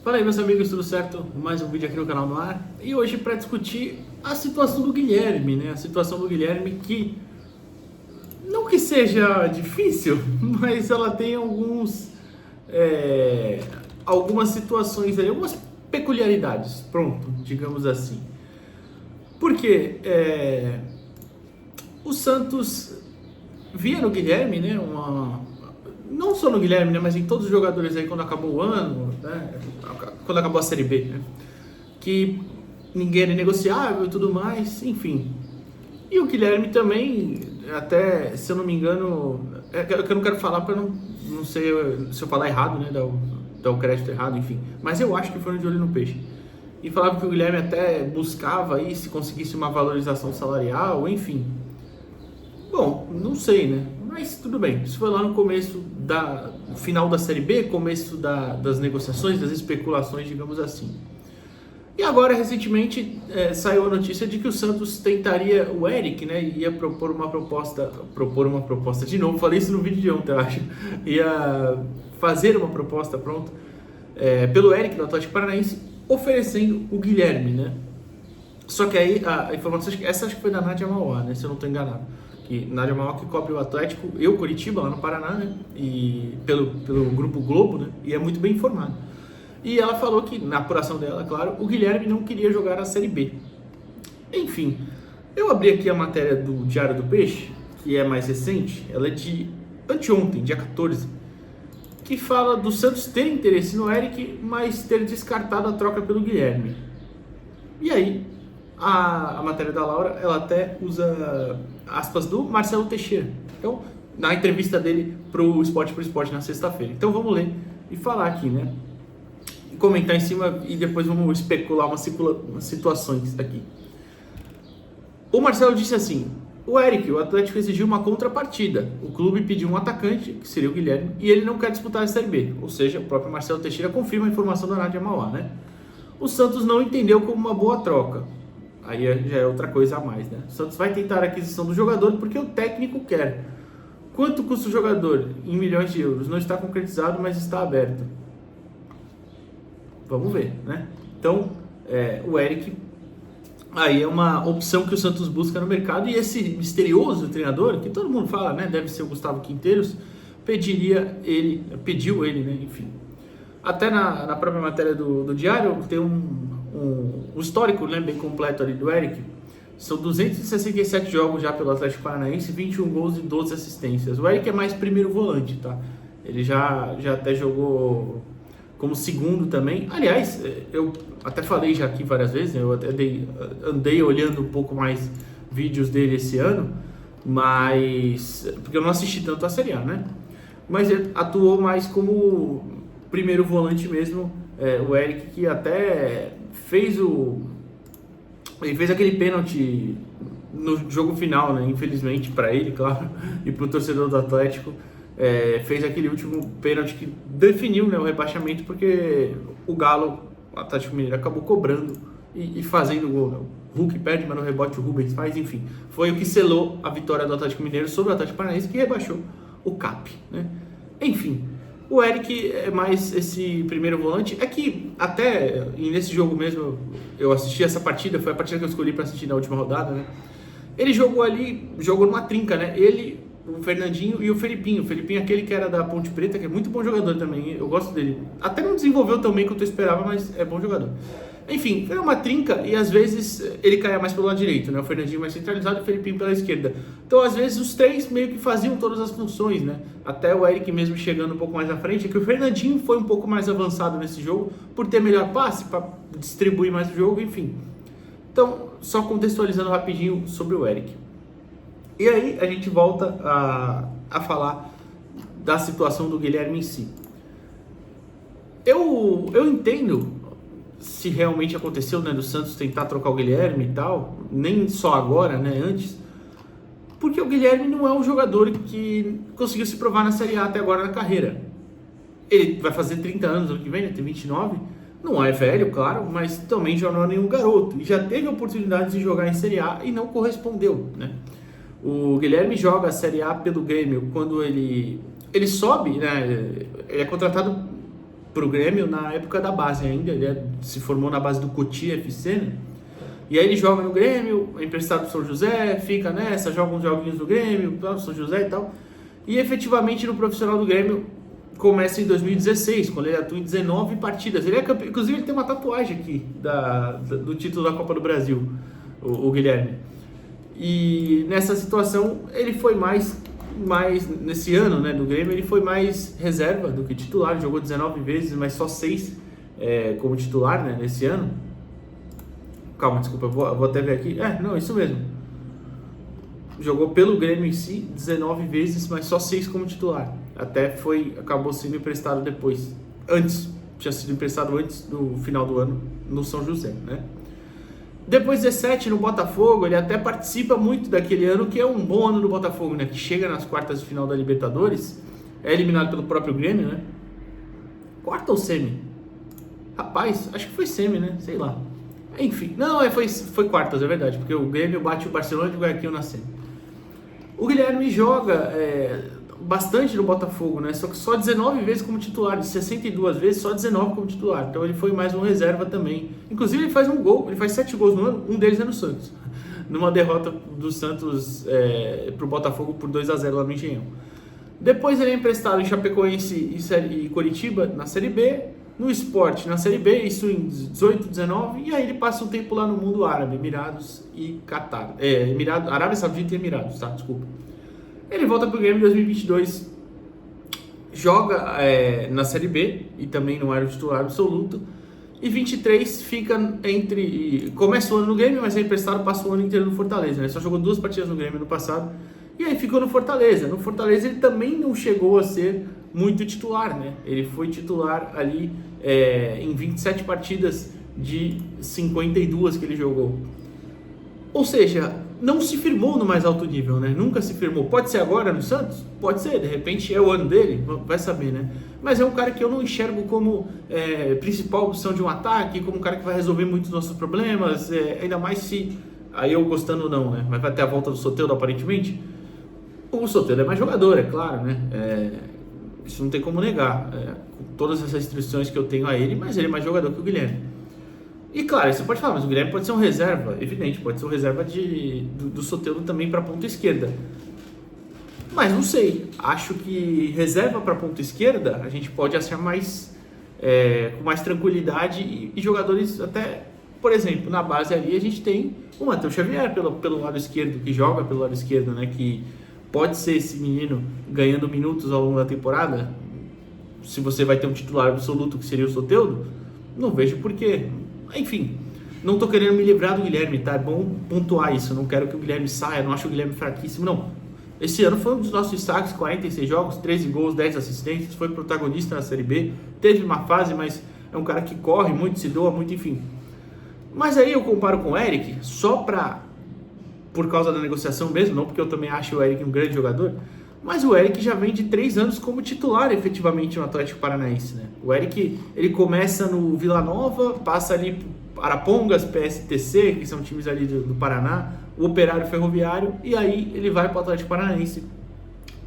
Fala aí, meus amigos, tudo certo? Mais um vídeo aqui no canal no ar. E hoje para discutir a situação do Guilherme, né? A situação do Guilherme que não que seja difícil, mas ela tem algumas situações aí, algumas peculiaridades, pronto, digamos assim. Porque o Santos via no Guilherme, né? Não só no Guilherme, né, mas em todos os jogadores aí quando acabou o ano, né, quando acabou a Série B, né, que ninguém era negociável e tudo mais, enfim. E o Guilherme também, até, se eu não me engano, que eu não quero falar para não sei se eu falar errado, né, dar o crédito errado, enfim. Mas eu acho que foi de olho no peixe. E falava que o Guilherme até buscava aí, se conseguisse uma valorização salarial, enfim. Bom, não sei, né? Mas tudo bem. Isso foi lá no começo final da Série B, começo das negociações, das especulações, digamos assim. E agora, recentemente, saiu a notícia de que o Santos tentaria, o Eric, né, ia propor uma proposta de novo, falei isso no vídeo de ontem, eu acho, ia fazer uma proposta, pronto, pelo Eric do Atlético Paranaense, oferecendo o Guilherme, né? Só que aí, a informação, essa acho que foi da Nádia Mauá, né, se eu não estou enganado. E Nádia Mauá que cobre o Atlético, eu, Curitiba, lá no Paraná, né, e pelo Grupo Globo, né, e é muito bem informado. E ela falou que, na apuração dela, claro, o Guilherme não queria jogar a Série B. Enfim, eu abri aqui a matéria do Diário do Peixe, que é mais recente, ela é de anteontem, dia 14, que fala do Santos ter interesse no Eric, mas ter descartado a troca pelo Guilherme. E aí, a matéria da Laura, ela até usa aspas do Marcelo Teixeira. Então, na entrevista dele pro Esporte na sexta-feira. Então vamos ler e falar aqui, né? Comentar em cima e depois vamos especular umas situações aqui. O Marcelo disse assim: o Eric, o Atlético exigiu uma contrapartida. O clube pediu um atacante, que seria o Guilherme, e ele não quer disputar a Série B. Ou seja, o próprio Marcelo Teixeira confirma a informação da Nádia Mauá, né? O Santos não entendeu como uma boa troca. Aí já é outra coisa a mais, né? O Santos vai tentar a aquisição do jogador porque o técnico quer. Quanto custa o jogador? Em milhões de euros. Não está concretizado, mas está aberto. Vamos ver, né? Então, o Eric aí é uma opção que o Santos busca no mercado, e esse misterioso treinador, que todo mundo fala, né? Deve ser o Gustavo Quinteiros, pediu ele, né? Enfim. Até na própria matéria do Diário tem um histórico, né, bem completo ali do Eric. São 267 jogos já pelo Atlético Paranaense, 21 gols e 12 assistências. O Eric é mais primeiro volante, tá? Ele já até jogou como segundo também. Aliás, eu até falei já aqui várias vezes, né? Eu até andei olhando um pouco mais vídeos dele esse ano, mas porque eu não assisti tanto a Série A, né? Mas ele atuou mais como primeiro volante mesmo, o Eric, que até fez aquele pênalti no jogo final, né? Infelizmente para ele, claro, e para o torcedor do Atlético. Fez aquele último pênalti que definiu, né, o rebaixamento, porque o Galo, o Atlético Mineiro, acabou cobrando e fazendo o gol, né? O Hulk perde, mas no rebote o Rubens faz, enfim. Foi o que selou a vitória do Atlético Mineiro sobre o Atlético Paranaense, que rebaixou o CAP, né? Enfim, o Eric é mais esse primeiro volante. É que até nesse jogo mesmo, eu assisti essa partida, foi a partida que eu escolhi para assistir na última rodada, né? Ele jogou numa trinca, né? Ele, o Fernandinho e o Felipinho. O Felipinho é aquele que era da Ponte Preta, que é muito bom jogador também, eu gosto dele. Até não desenvolveu tão bem quanto eu esperava, mas é bom jogador. Enfim, era uma trinca e às vezes ele caía mais pelo lado direito, né? O Fernandinho mais centralizado e o Felipinho pela esquerda. Então, às vezes, os três meio que faziam todas as funções, né? Até o Eric mesmo chegando um pouco mais à frente, é que o Fernandinho foi um pouco mais avançado nesse jogo, por ter melhor passe, para distribuir mais o jogo, enfim. Então, só contextualizando rapidinho sobre o Eric. E aí a gente volta a falar da situação do Guilherme em si. Eu entendo se realmente aconteceu, né, do Santos tentar trocar o Guilherme e tal, nem só agora, né, antes, porque o Guilherme não é um jogador que conseguiu se provar na Série A até agora na carreira. Ele vai fazer 30 anos ano que vem, né, tem 29, não é velho, claro, mas também já não é nenhum garoto, e já teve a oportunidade de jogar em Série A e não correspondeu, né. O Guilherme joga a Série A pelo Grêmio quando ele sobe, né? Ele é contratado pro Grêmio na época da base ainda, ele se formou na base do Cotia FC, né? E aí ele joga no Grêmio, é emprestado pro São José, fica nessa, joga uns joguinhos do Grêmio, São José e tal. E efetivamente no profissional do Grêmio começa em 2016, quando ele atua em 19 partidas. Ele é campeão, inclusive ele tem uma tatuagem aqui do título da Copa do Brasil, o Guilherme. E nessa situação ele foi mais nesse ano, né, do Grêmio, ele foi mais reserva do que titular. Ele jogou 19 vezes, mas só 6 como titular, né, nesse ano. Calma, desculpa, eu vou até ver aqui. Não, isso mesmo. Jogou pelo Grêmio em si 19 vezes, mas só 6 como titular. Acabou sendo emprestado depois. Tinha sido emprestado antes do final do ano no São José, né? Depois 17 no Botafogo, ele até participa muito daquele ano que é um bom ano do Botafogo, né? Que chega nas quartas de final da Libertadores, é eliminado pelo próprio Grêmio, né? Quarta ou semi? Rapaz, acho que foi semi, né? Sei lá. Enfim, não, foi quartas, é verdade, porque o Grêmio bate o Barcelona de Guayaquil na semi. O Guilherme joga bastante no Botafogo, né? Só que só 19 vezes como titular, de 62 vezes, só 19 como titular. Então ele foi mais um reserva também. Inclusive ele faz um gol, ele faz 7 gols no ano, um deles é no Santos. Numa derrota do Santos pro Botafogo por 2-0 lá no Engenhão. Depois ele é emprestado em Chapecoense e Coritiba na Série B, no Sport na Série B, isso em 18, 19, e aí ele passa um tempo lá no mundo árabe, Emirados e Catar. Arábia Saudita e Emirados, tá? Desculpa. Ele volta pro Grêmio em 2022, joga na Série B e também não era o titular absoluto. E 23 fica começa o ano no Grêmio, mas é emprestado, passa o ano inteiro no Fortaleza, né? Só jogou 2 partidas no Grêmio no passado. E aí ficou no Fortaleza. No Fortaleza ele também não chegou a ser muito titular, né? Ele foi titular ali em 27 partidas de 52 que ele jogou. Ou seja, não se firmou no mais alto nível, né? Nunca se firmou. Pode ser agora no Santos? Pode ser, de repente é o ano dele, vai saber, né? Mas é um cara que eu não enxergo como principal opção de um ataque, como um cara que vai resolver muitos nossos problemas, ainda mais se, aí eu gostando ou não, né? Mas vai ter a volta do Soteldo aparentemente. O Soteldo é mais jogador, é claro, né? Isso não tem como negar, com todas essas restrições que eu tenho a ele, mas ele é mais jogador que o Guilherme. E claro, você pode falar, mas o Guilherme pode ser um reserva, evidente, pode ser um reserva do Soteldo também para ponta esquerda. Mas não sei, acho que reserva para ponta esquerda a gente pode achar mais com mais tranquilidade e jogadores até, por exemplo, na base ali a gente tem o Matheus Xavier pelo lado esquerdo, que joga pelo lado esquerdo, né, que pode ser esse menino ganhando minutos ao longo da temporada. Se você vai ter um titular absoluto que seria o Soteldo, não vejo porquê. Enfim, não tô querendo me livrar do Guilherme, tá? É bom pontuar isso, não quero que o Guilherme saia, não acho o Guilherme fraquíssimo, não. Esse ano foi um dos nossos destaques, 46 jogos, 13 gols, 10 assistências, foi protagonista na Série B, teve uma fase, mas é um cara que corre muito, se doa muito, enfim. Mas aí eu comparo com o Eric, por causa da negociação mesmo, não porque eu também acho o Eric um grande jogador, mas o Eric já vem de 3 anos como titular efetivamente no Atlético Paranaense, né? O Eric, ele começa no Vila Nova, passa ali por Arapongas, PSTC, que são times ali do Paraná, o Operário Ferroviário, e aí ele vai para o Atlético Paranaense.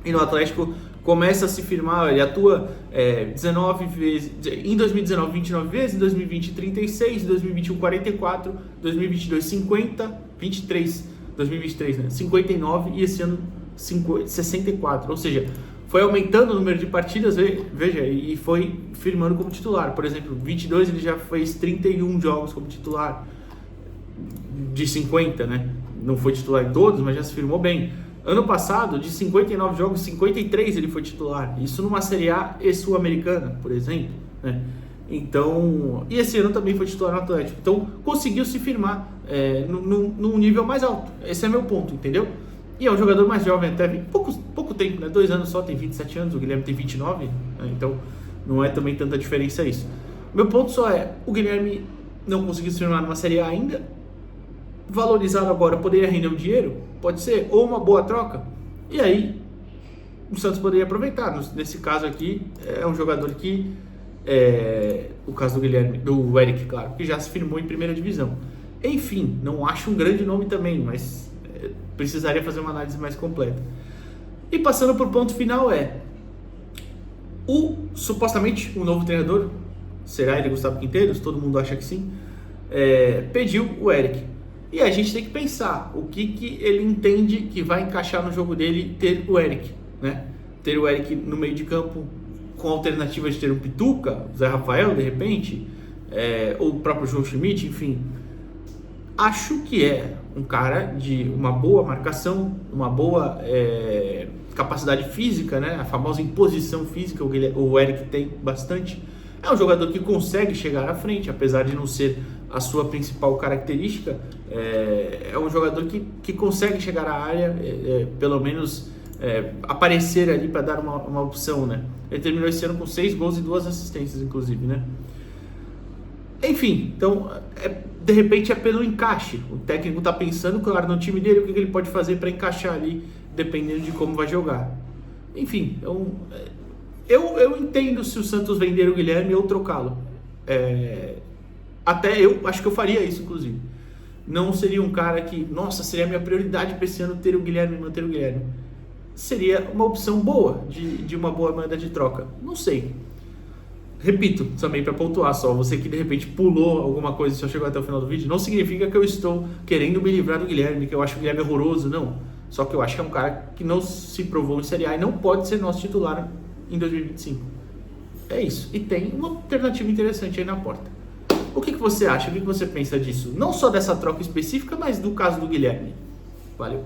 E no Atlético começa a se firmar, ele atua 19 vezes, em 2019 29 vezes, em 2020 36, em 2021 44, 2022 50, 2023, né? 59 e esse ano 64, ou seja, foi aumentando o número de partidas, veja, e foi firmando como titular. Por exemplo, 22 ele já fez 31 jogos como titular de 50, né? Não foi titular em todos, mas já se firmou bem. Ano passado, de 59 jogos, 53 ele foi titular. Isso numa Série A e Sul-Americana, por exemplo, né? Então, e esse ano também foi titular no Atlético. Então, conseguiu se firmar num nível mais alto. Esse é meu ponto, entendeu? E é um jogador mais jovem, até pouco tempo, né? 2 anos só, tem 27 anos, o Guilherme tem 29, né? Então não é também tanta diferença isso. Meu ponto só o Guilherme não conseguiu se firmar numa Série A ainda, valorizado agora, poderia render um dinheiro, pode ser, ou uma boa troca, e aí o Santos poderia aproveitar. Nesse caso aqui, é um jogador que, o caso do Eric, claro, que já se firmou em primeira divisão. Enfim, não acho um grande nome também, mas precisaria fazer uma análise mais completa. E passando por ponto final Supostamente o novo treinador, será ele Gustavo Quinteiros? Todo mundo acha que sim. Pediu o Eric. E a gente tem que pensar o que ele entende que vai encaixar no jogo dele ter o Eric, né? Ter o Eric no meio de campo com a alternativa de ter um Pituca, Zé Rafael de repente, ou o próprio João Schmidt, enfim. Acho que é um cara de uma boa marcação, uma boa capacidade física, né? A famosa imposição física, o Eric tem bastante. É um jogador que consegue chegar à frente, apesar de não ser a sua principal característica. É um jogador que consegue chegar à área, pelo menos aparecer ali para dar uma opção, né? Ele terminou esse ano com 6 gols e 2 assistências, inclusive, né? Enfim, então, de repente é pelo encaixe. O técnico está pensando, claro, no time dele, o que ele pode fazer para encaixar ali, dependendo de como vai jogar. Enfim, eu entendo se o Santos vender o Guilherme ou trocá-lo. Até eu acho que eu faria isso, inclusive. Não seria um cara que, nossa, seria a minha prioridade para esse ano ter o Guilherme e manter o Guilherme. Seria uma opção boa, de uma boa moeda de troca. Não sei. Repito, também para pontuar só, você que de repente pulou alguma coisa e só chegou até o final do vídeo, não significa que eu estou querendo me livrar do Guilherme, que eu acho o Guilherme horroroso, não. Só que eu acho que é um cara que não se provou em Série A e não pode ser nosso titular em 2025. É isso. E tem uma alternativa interessante aí na porta. O que você acha? O que você pensa disso? Não só dessa troca específica, mas do caso do Guilherme. Valeu.